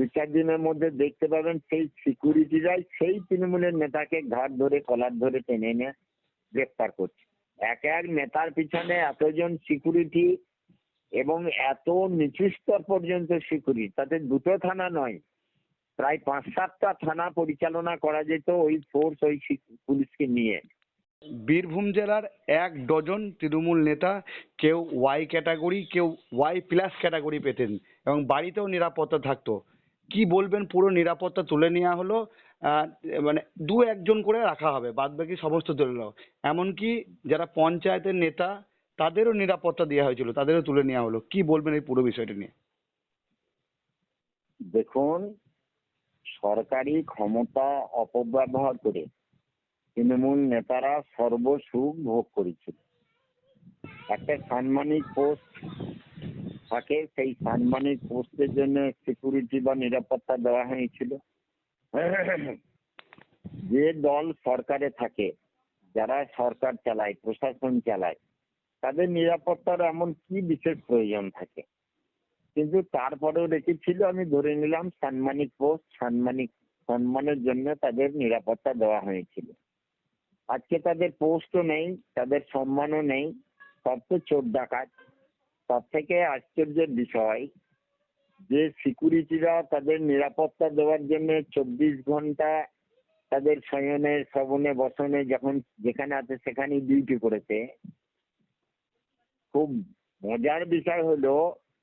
দু-চার দিনের মধ্যে দেখতে পাবেন সেই সিকিউরিটিরাই সেই তৃণমূলের নেতাকে ঘাট ধরে কলার ধরে টেনে এনে গ্রেফতার করছে। এক এক নেতার পিছনে এতজন সিকিউরিটি এবং এত নিচু স্তর পর্যন্ত সিকিউরিটি, তাতে দুটো থানা নয়, প্রায় ৫-৭টা থানা পরিচালনা করা যেত ওই ফোর্স, ওই পুলিশকে নিয়ে। বীরভূম জেলার ১ ডজন তৃণমূল নেতা কেউ ওয়াই ক্যাটাগরি, কেউ ওয়াই প্লাস ক্যাটাগরি পেতেন এবং বাড়িতেও নিরাপত্তা থাকতো। কি বলবেন? পুরো নিরাপত্তা তুলে নেওয়া হলো, মানে ২-১ জন করে রাখা হবে, বাদবাকি সমস্ত তুলে নেওয়া। এমনকি যারা পঞ্চায়েতের নেতা তাদেরও নিরাপত্তা দেওয়া হয়েছিল, তাদেরও তুলে নেওয়া হলো। কি বলবেন এই পুরো বিষয়টা নিয়ে? দেখুন, সরকারি ক্ষমতা অপব্যবহার করে তৃণমূল নেতারা সর্বসুখ ভোগ করেছিল। একটা সাম্মানিক পোস্ট থাকে, সেই সাম্মানিক পোস্টের জন্য সিকিউরিটি বা নিরাপত্তা দেওয়া হয়েছিল। যে দল সরকারে থাকে, যারা সরকার চালায়, প্রশাসন চালায়, তাদের নিরাপত্তার এমন কি বিশেষ প্রয়োজন থাকে? কিন্তু তারপরেও রেখেছিল, আমি ধরে নিলাম সাম্মানিক পোস্ট, সম্মানের জন্য তাদের নিরাপত্তা দেওয়া হয়েছিল। আজকে তাদের পোস্টও নেই, তাদের সম্মানও নেই, সব তো চোর ডাকাত। সব থেকে আশ্চর্যের বিষয় যে সিকিউরিটিরা তাদের নিরাপত্তা দেওয়ার জন্য ২৪ ঘন্টা তাদের শয়নে শ্রবণে বসনে যখন যেখানে আছে সেখানেই ডিউটি করেছে। খুব মজার বিষয় হলো,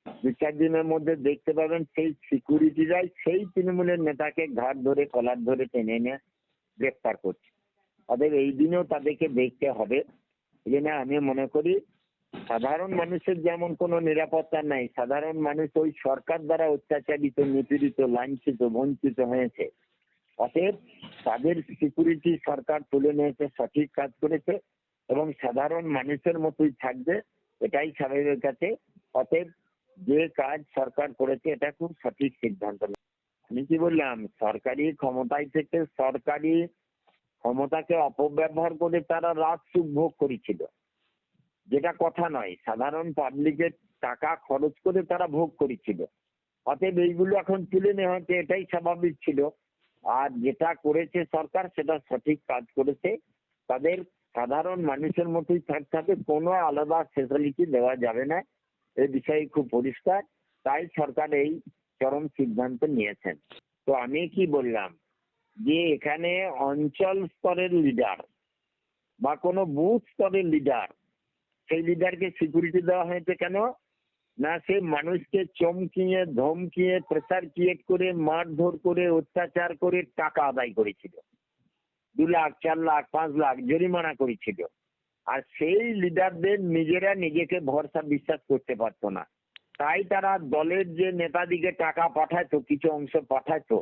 ২-৪ দিনের মধ্যে দেখতে পাবেন সেই সিকিউরিটিরাই সেই তৃণমূলের নেতাকে ঘাট ধরে কলার ধরে টেনে এনে গ্রেফতার করছে। অতএব এই দিনেও তাদেরকে দেখতে হবে। এই জন্য আমি মনে করি সাধারণ মানুষের যেমন কোনো নিরাপত্তা নাই, সাধারণ মানুষ ওই সরকার দ্বারা অত্যাচারিত, নিপীড়িত, লাঞ্ছিত, বঞ্চিত হয়েছে। অতএব তাদের সিকিউরিটি সরকার তুলে নিয়েছে, সঠিক কাজ করেছে এবং সাধারণ মানুষের মতোই থাকবে, এটাই স্বাভাবিক আছে। অতএব যে কাজ সরকার করেছে এটা খুব সঠিক সিদ্ধান্ত। আমি কি বললাম, সরকারি ক্ষমতায় থেকে সরকারি ক্ষমতাকে অপব্যবহার করে তারা রাত সুখ ভোগ করেছিল, যেটা কথা নয়। সাধারণ পাবলিকের টাকা খরচ করে তারা ভোগ করেছিল। অতএব এইগুলো এখন তুলে নেওয়া হচ্ছে, এটাই স্বাভাবিক ছিল। আর যেটা করেছে সরকার সেটা সঠিক কাজ করেছে। তাদের সাধারণ মানুষের মতোই থাকতে হবে, কোনো আলাদা ফেসিলিটি দেওয়া যাবে না, এই বিষয়ে খুব পরিষ্কার। তাই সরকার এই চরম সিদ্ধান্ত নিয়েছেন। তো আমি কি বললাম যে এখানে অঞ্চল স্তরের লিডার বা কোনো বুথ স্তরের লিডার, সেই লিডারকে সিকিউরিটি দেওয়া হয়েছে কেন? না, সে মানুষকে চমকিয়ে, ধমকিয়ে, প্রেসার ক্রিয়েট করে, মারধর করে, অত্যাচার করে টাকা আদায় করেছিল। ২ লাখ, ৪ লাখ, ৫ লাখ জরিমানা করেছিল। আর সেই লিডারদের নিজেরা নিজেকে ভরসা বিশ্বাস করতে পারতো না। তাই তারা দলের যে নেতাদিকে টাকা পাঠাতো, কিছু অংশ পাঠাতো,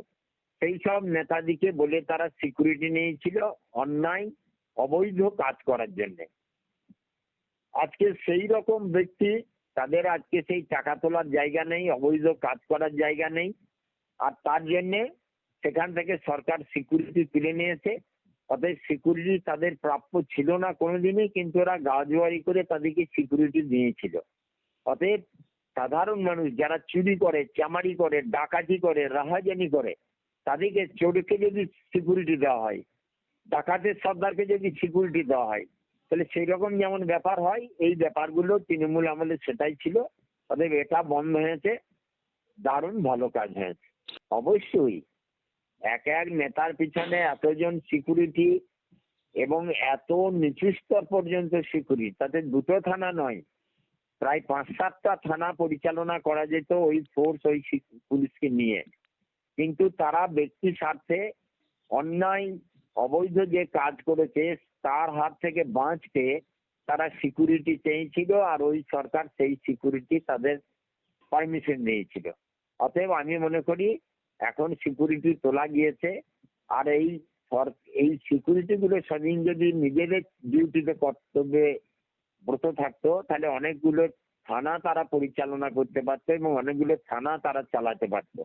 সেই সব নেতাদিকে বলে তারা সিকিউরিটি নিয়েছিল অন্যায় অবৈধ কাজ করার জন্য। আজকে সেই রকম ব্যক্তি, তাদের আজকে সেই টাকা তোলার জায়গা নেই, অবৈধ কাজ করার জায়গা নেই। আর তার জন্যে সেখান থেকে সরকার সিকিউরিটি তুলে নিয়েছে। অতএব সিকিউরিটি তাদের প্রাপ্য ছিল না কোনোদিনই, কিন্তু ওরা গাজোয়ারি করে তাদেরকে সিকিউরিটি দিয়েছিল। অতএব সাধারণ মানুষ যারা চুরি করে, চামারি করে, ডাকাতি করে, রাহাজানি করে, তাদেরকে, চোরকে যদি সিকিউরিটি দেওয়া হয়, ডাকাতের সর্দারকে যদি সিকিউরিটি দেওয়া হয়, তাহলে সেই রকম যেমন ব্যাপার হয়, এই ব্যাপারগুলো তৃণমূল আমলে সেটাই ছিল। অতএব এটা বন্ধ হয়েছে, দারুণ ভালো কাজ হয়েছে। অবশ্যই এক এক নেতার পিছনে এতজন সিকিউরিটি এবং এত নিচু স্তর পর্যন্ত সিকিউরিটি, তাতে দুটো থানা নয়, প্রায় ৫-৭টা থানা পরিচালনা করা যেত ওই ফোর্স, ওই পুলিশকে নিয়ে। কিন্তু তারা ব্যক্তি স্বার্থে অন্যায় অবৈধ যে কাজ করেছে তার হাত থেকে বাঁচতে তারা সিকিউরিটি চেয়েছিল, আর ওই সরকার সেই সিকিউরিটি তাদের পারমিশন দিয়েছিল। অতএব আমি মনে করি এখন সিকিউরিটি তোলা গিয়েছে। আর এই সিকিউরিটি গুলো সেদিন যদি নিজেদের ডিউটিতে কর্তব্যে ব্রত থাকতো, তাহলে অনেকগুলো থানা তারা পরিচালনা করতে পারতো এবং অনেকগুলো থানা তারা চালাতে পারতো।